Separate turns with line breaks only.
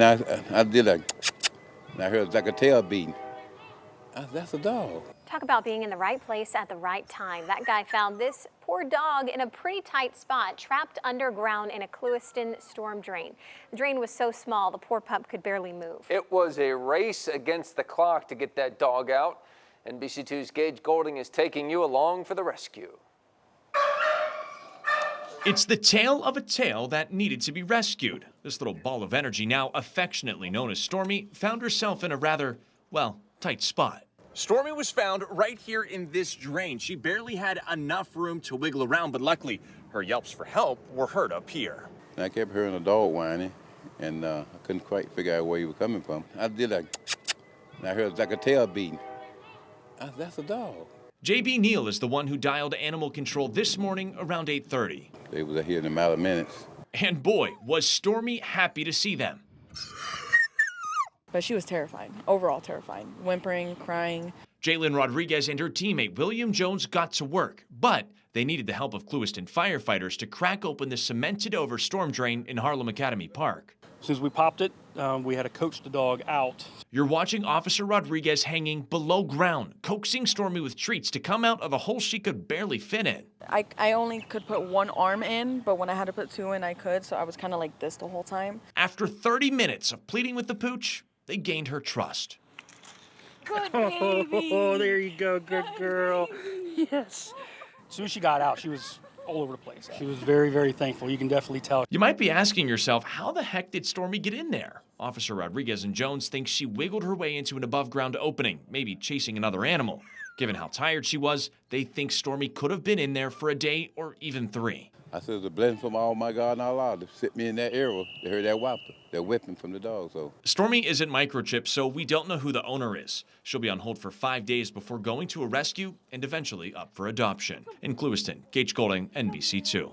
And I did like, and I heard like a tail beating. That's a dog.
Talk about being in the right place at the right time. That guy found this poor dog in a pretty tight spot, trapped underground in a Clewiston storm drain. The drain was so small, the poor pup could barely move.
It was a race against the clock to get that dog out. NBC2's Gage Goulding is taking you along for the rescue.
It's the tale of a tail that needed to be rescued. This little ball of energy, now affectionately known as Stormy, found herself in a rather, well, tight spot.
Stormy was found right here in this drain. She barely had enough room to wiggle around, but luckily her yelps for help were heard up here.
And I kept hearing a dog whining, and I couldn't quite figure out where he was coming from. I did like, and I heard like a tail beating. That's a dog.
J.B. Neal is the one who dialed animal control this morning around 8:30.
They was here in a matter of minutes.
And boy, was Stormy happy to see them.
But she was terrified, overall terrified, whimpering, crying.
Jalen Rodriguez and her teammate William Jones got to work, but they needed the help of Clewiston firefighters to crack open the cemented-over storm drain in Harlem Academy Park.
As soon as we popped it, we had to coax the dog out.
You're watching Officer Rodriguez hanging below ground, coaxing Stormy with treats to come out of the hole she could barely fit in.
I only could put one arm in, but when I had to put two in, I could, so I was kind of like this the whole time.
After 30 minutes of pleading with the pooch, they gained her trust.
Good baby.
Oh, there you go, good girl. Yes. As soon as she got out, she was all over the place. She was very, very thankful. You can definitely tell.
You might be asking yourself, how the heck did Stormy get in there? Officer Rodriguez and Jones think she wiggled her way into an above-ground opening, maybe chasing another animal. Given how tired she was, they think Stormy could have been in there for a day or even 3.
I said it's a blessing from Almighty God and Allah to sit me in that area. They heard that whopper. They're whipping from the dog. So
Stormy isn't microchipped, so we don't know who the owner is. She'll be on hold for 5 days before going to a rescue and eventually up for adoption. In Clewiston, Gage Goulding, NBC2.